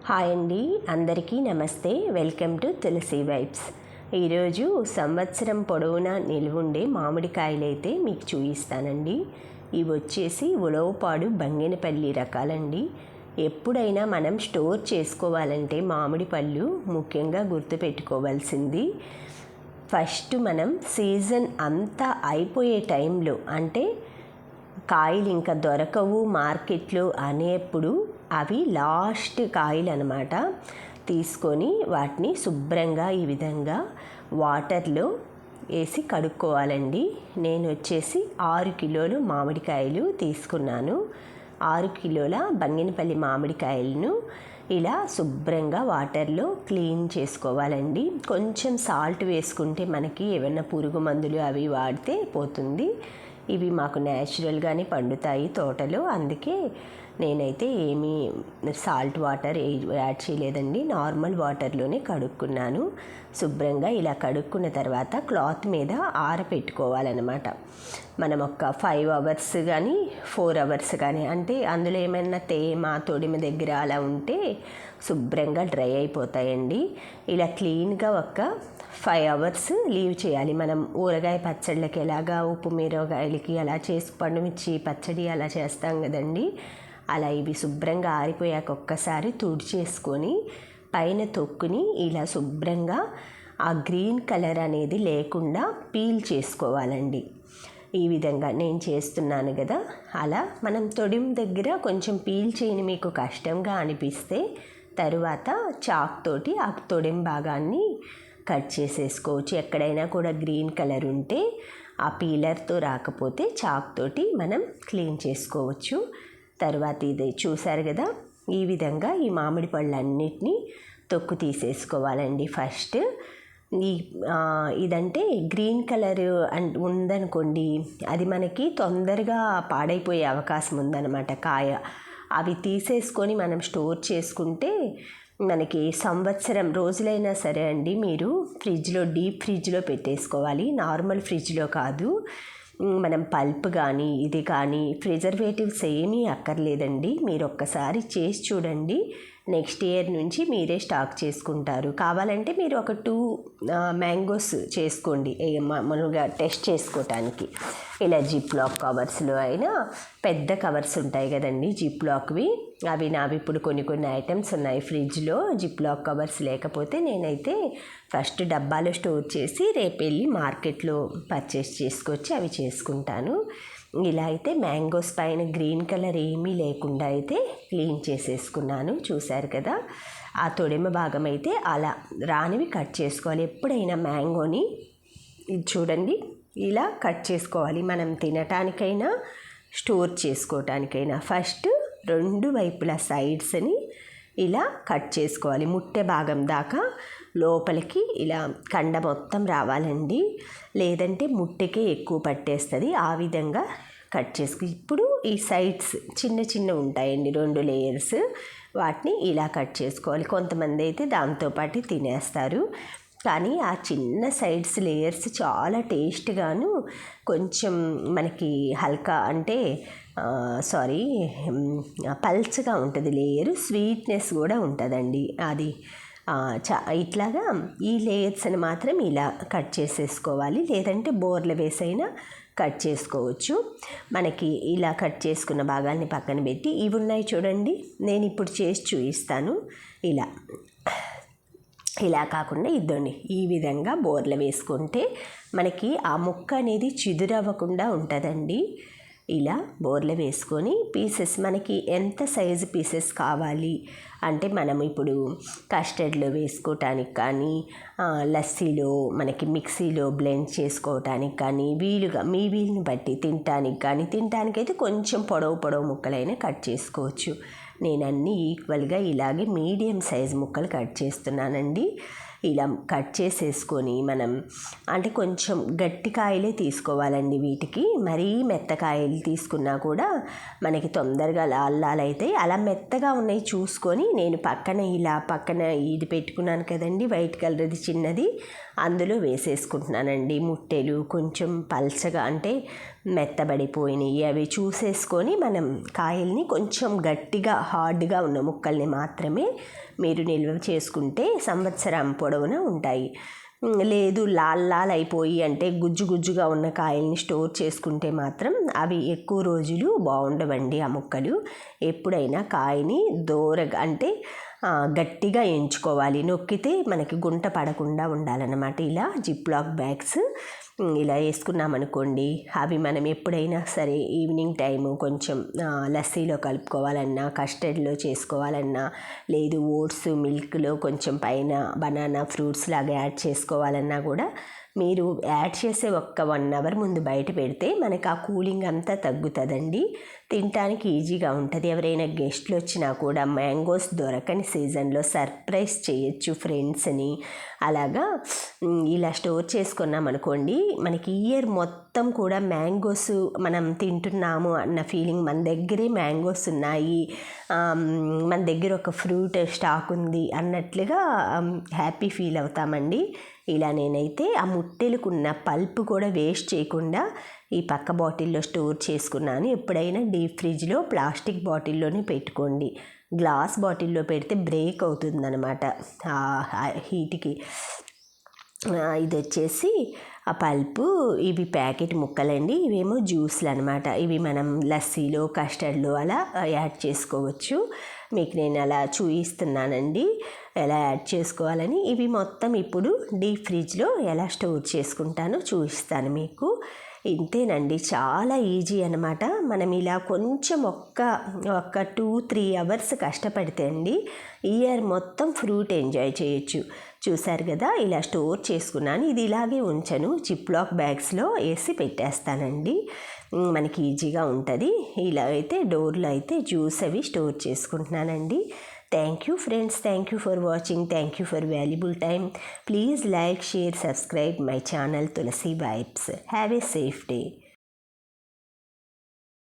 Hi అండి, అందరికీ నమస్తే. Welcome to Tulasi vibes. ఈరోజు సంవత్సరం పొడవునా నిలువుండే మామిడికాయలు అయితే మీకు చూపిస్తానండి. ఇవి వచ్చేసి ఉలవపాడు బంగినపల్లి రకాలండి. ఎప్పుడైనా మనం స్టోర్ చేసుకోవాలంటే మామిడి పళ్ళు ముఖ్యంగా గుర్తుపెట్టుకోవాల్సింది, ఫస్ట్ మనం సీజన్ అంతా అయిపోయే టైంలో, అంటే కాయలు ఇంకా దొరకవు మార్కెట్లో అనేప్పుడు అవి లాస్ట్ కాయలు అన్నమాట, తీసుకొని వాటిని శుభ్రంగా ఈ విధంగా వాటర్లో వేసి కడుక్కోవాలండి. నేను వచ్చేసి 6 కిలోలు మామిడికాయలు తీసుకున్నాను. 6 కిలోల బంగినపల్లి మామిడికాయలను ఇలా శుభ్రంగా వాటర్లో క్లీన్ చేసుకోవాలండి. కొంచెం సాల్ట్ వేసుకుంటే మనకి ఏమైనా పురుగు మందులు అవి వాడితే పోతుంది. ఇవి మాకు న్యాచురల్గానే పండుతాయి తోటలో, అందుకే నేనైతే ఏమీ సాల్ట్ వాటర్ యాడ్ చేయలేదండి. నార్మల్ వాటర్లోనే కడుక్కున్నాను. శుభ్రంగా ఇలా కడుక్కున్న తర్వాత క్లాత్ మీద ఆరబెట్టుకోవాలన్నమాట. మనం ఒక 5 అవర్స్ కానీ 4 అవర్స్ కానీ, అంటే అందులో ఏమైనా తేమ తొడిమ దగ్గర అలా ఉంటే శుభ్రంగా డ్రై అయిపోతాయండి. ఇలా క్లీన్గా ఒక 5 అవర్స్ లీవ్ చేయాలి. మనం ఊరగాయ పచ్చళ్ళకి ఎలాగా ఉప్పు మిరపకాయలకి అలా చేసి పండుమిర్చి పచ్చడి అలా చేస్తాం కదండి, అలా ఇవి శుభ్రంగా ఆరిపోయాక ఒక్కసారి తుడిచేసుకొని పైన తొక్కుని ఇలా శుభ్రంగా ఆ గ్రీన్ కలర్ అనేది లేకుండా పీల్ చేసుకోవాలండి. ఈ విధంగా నేను చేస్తున్నాను కదా, అలా మనం తొడిమ దగ్గర కొంచెం పీల్ చేయని మీకు కష్టంగా అనిపిస్తే తరువాత చాక్ తోటి ఆ తొడిమ భాగాన్ని కట్ చేసేసుకోవచ్చు. ఎక్కడైనా కూడా గ్రీన్ కలర్ ఉంటే ఆ పీలర్తో రాకపోతే చాక్ తోటి మనం క్లీన్ చేసుకోవచ్చు. తర్వాత ఇది చూసారు కదా, ఈ విధంగా ఈ మామిడి పళ్ళన్నిటినీ తొక్కు తీసేసుకోవాలండి. ఫస్ట్ ఇదంటే గ్రీన్ కలర్ ఉందనుకోండి, అది మనకి తొందరగా పాడైపోయే అవకాశం ఉందన్నమాట కాయ. అవి తీసేసుకొని మనం స్టోర్ చేసుకుంటే మనకి సంవత్సరం రోజులైనా సరే అండి. మీరు ఫ్రిడ్జ్లో డీప్ ఫ్రిడ్జ్లో పెట్టేసుకోవాలి, నార్మల్ ఫ్రిడ్జ్లో కాదు. మనం పల్ప్ కానీ ఇది కానీ ప్రిజర్వేటివ్స్ ఏమీ అక్కర్లేదండి. మీరు ఒక్కసారి చేసి చూడండి, నెక్స్ట్ ఇయర్ నుంచి మీరే స్టాక్ చేసుకుంటారు. కావాలంటే మీరు ఒక 2 మ్యాంగోస్ చేసుకోండి మామూలుగా టెస్ట్ చేసుకోవటానికి. ఇలా జిప్ లాక్ కవర్స్లో అయినా, పెద్ద కవర్స్ ఉంటాయి కదండి జిప్ లాక్వి, అవి నావి ఇప్పుడు కొన్ని ఐటమ్స్ ఉన్నాయి ఫ్రిడ్జ్లో. జిప్ లాక్ కవర్స్ లేకపోతే నేనైతే ఫస్ట్ డబ్బాలో స్టోర్ చేసి రేపు వెళ్ళి మార్కెట్లో పర్చేస్ చేసుకొచ్చి అవి చేసుకుంటాను. ఇలా అయితే మ్యాంగోస్ పైన గ్రీన్ కలర్ ఏమీ లేకుండా అయితే క్లీన్ చేసేసుకున్నాను. చూశారు కదా, ఆ తొడిమ భాగం అయితే అలా రానివి కట్ చేసుకోవాలి. ఎప్పుడైనా మ్యాంగోని ఇది చూడండి ఇలా కట్ చేసుకోవాలి. మనం తినటానికైనా స్టోర్ చేసుకోవటానికైనా ఫస్ట్ 2 వైపుల సైడ్స్ని ఇలా కట్ చేసుకోవాలి. ముట్టె భాగం దాకా లోపలికి ఇలా కండ మొత్తం రావాలండి, లేదంటే ముట్టెకే ఎక్కువ పట్టేస్తుంది. ఆ విధంగా కట్ చేసుకు ఇప్పుడు ఈ సైడ్స్ చిన్న ఉంటాయండి, 2 లేయర్స్, వాటిని ఇలా కట్ చేసుకోవాలి. కొంతమంది అయితే దాంతోపాటు తినేస్తారు, కానీ ఆ చిన్న సైడ్స్ లేయర్స్ చాలా టేస్ట్గాను, కొంచెం మనకి హల్కా అంటే పల్చగా ఉంటుంది లేయర్, స్వీట్నెస్ కూడా ఉంటుందండి. అది ఇట్లాగా ఈ లేయర్స్ని మాత్రం ఇలా కట్ చేసేసుకోవాలి, లేదంటే బోర్ల వేసైనా కట్ చేసుకోవచ్చు. మనకి ఇలా కట్ చేసుకున్న భాగాల్ని పక్కన పెట్టి ఇవి ఉన్నాయి చూడండి, నేను ఇప్పుడు చేసి చూపిస్తాను. ఇలా కాకుండా ఇద్దండి, ఈ విధంగా బోర్లు వేసుకుంటే మనకి ఆ ముక్క అనేది చిదురవ్వకుండా ఉంటుందండి. ఇలా బోర్లు వేసుకొని పీసెస్ మనకి ఎంత సైజు పీసెస్ కావాలి అంటే, మనం ఇప్పుడు కస్టర్డ్లో వేసుకోవటానికి కానీ, లస్సీలో మనకి మిక్సీలో బ్లెండ్ చేసుకోవటానికి కానీ, వీలుగా మీ వీలుని బట్టి తినటానికైతే కొంచెం పొడవు ముక్కలైనా కట్ చేసుకోవచ్చు. నేను అన్నీ ఈక్వల్గా ఇలాగే మీడియం సైజ్ ముక్కలు కట్ చేస్తున్నానండి. ఇలా కట్ చేసేసుకొని మనం అంటే కొంచెం గట్టి కాయలే తీసుకోవాలండి వీటికి. మరీ మెత్తకాయలు తీసుకున్నా కూడా మనకి తొందరగా లాలైతే, అలా మెత్తగా ఉన్నాయి చూసుకొని నేను పక్కన ఇది పెట్టుకున్నాను కదండి వైట్ కలర్ది చిన్నది, అందులో వేసేసుకుంటున్నానండి. ముట్టెలు కొంచెం పల్చగా అంటే మెత్తబడిపోయినాయి అవి చూసేసుకొని మనం కాయల్ని కొంచెం గట్టిగా హార్డ్గా ఉన్న ముక్కల్ని మాత్రమే మీరు నిల్వ చేసుకుంటే సంవత్సరం పొడవునా ఉంటాయి. లేదు లాల్ అయిపోయి అంటే గుజ్జు గుజ్జుగా ఉన్న కాయల్ని స్టోర్ చేసుకుంటే మాత్రం అవి ఎక్కువ రోజులు బాగుండవండి. ఆ ముక్కలు ఎప్పుడైనా కాయని దోరగా అంటే గట్టిగా ఎంచుకోవాలి, నొక్కితే మనకి గుంట పడకుండా ఉండాలన్నమాట. ఇలా జిప్లాక్ బ్యాగ్స్ ఇలా వేసుకున్నామనుకోండి, అవి మనం ఎప్పుడైనా సరే ఈవినింగ్ టైము కొంచెం లస్సీలో కలుపుకోవాలన్నా, కస్టర్డ్లో చేసుకోవాలన్నా, లేదు ఓట్స్ మిల్క్లో కొంచెం పైన బనానా ఫ్రూట్స్ లాగా యాడ్ చేసుకోవాలన్నా కూడా మీరు యాడ్ చేసే ఒక్క 1 అవర్ ముందు బయట పెడితే మనకు ఆ కూలింగ్ అంతా తగ్గుతుందండి. తినడానికి ఈజీగా ఉంటుంది. ఎవరైనా గెస్ట్లు వచ్చినా కూడా మ్యాంగోస్ దొరకని సీజన్లో సర్ప్రైజ్ చేయొచ్చు ఫ్రెండ్స్ని. అలాగా ఇలా స్టోర్ చేసుకున్నాం అనుకోండి, మనకి ఇయర్ మొత్తం కూడా మ్యాంగోస్ మనం తింటున్నాము అన్న ఫీలింగ్, మన దగ్గరే మ్యాంగోస్ ఉన్నాయి, మన దగ్గర ఒక ఫ్రూట్ స్టాక్ ఉంది అన్నట్లుగా హ్యాపీ ఫీల్ అవుతామండి. ఇలా నేనైతే ఆ ముట్టెలకున్న పల్ప్ కూడా వేస్ట్ చేయకుండా ఈ పక్క బాటిల్లో స్టోర్ చేసుకున్నాను. ఎప్పుడైనా డీప్ ఫ్రిడ్జ్లో ప్లాస్టిక్ బాటిల్లోనే పెట్టుకోండి. గ్లాస్ బాటిల్లో పెడితే బ్రేక్ అవుతుందన్నమాట హీట్కి. ఇది వచ్చేసి ఆ పల్పు, ఇవి ప్యాకెట్ ముక్కలండి. ఇవేమో జ్యూస్లు అనమాట. ఇవి మనం లస్సీలో కస్టర్డ్లో అలా యాడ్ చేసుకోవచ్చు. మీకు నేను అలా చూపిస్తున్నానండి ఎలా యాడ్ చేసుకోవాలని. ఇవి మొత్తం ఇప్పుడు డీప్ ఫ్రిడ్జ్లో ఎలా స్టోర్ చేసుకుంటానో చూపిస్తాను మీకు. ఇంతేనండి, చాలా ఈజీ అనమాట. మనం ఇలా కొంచెం ఒక్క 2-3 అవర్స్ కష్టపడితే అండి ఇయర్ మొత్తం ఫ్రూట్ ఎంజాయ్ చేయొచ్చు. చూసారు కదా, ఇలా స్టోర్ చేసుకున్నాను. ఇది ఇలాగే ఉంచను, జిప్లాక్ బ్యాగ్స్లో వేసి పెట్టేస్తానండి. మనకి ఈజీగా ఉంటుంది. ఇలా అయితే డోర్లో అయితే జ్యూస్ అవి స్టోర్ చేసుకుంటున్నానండి. Thank you friends, thank you for watching, thank you for valuable time. Please like, share, subscribe my channel Tulsi Vibes. Have a safe day.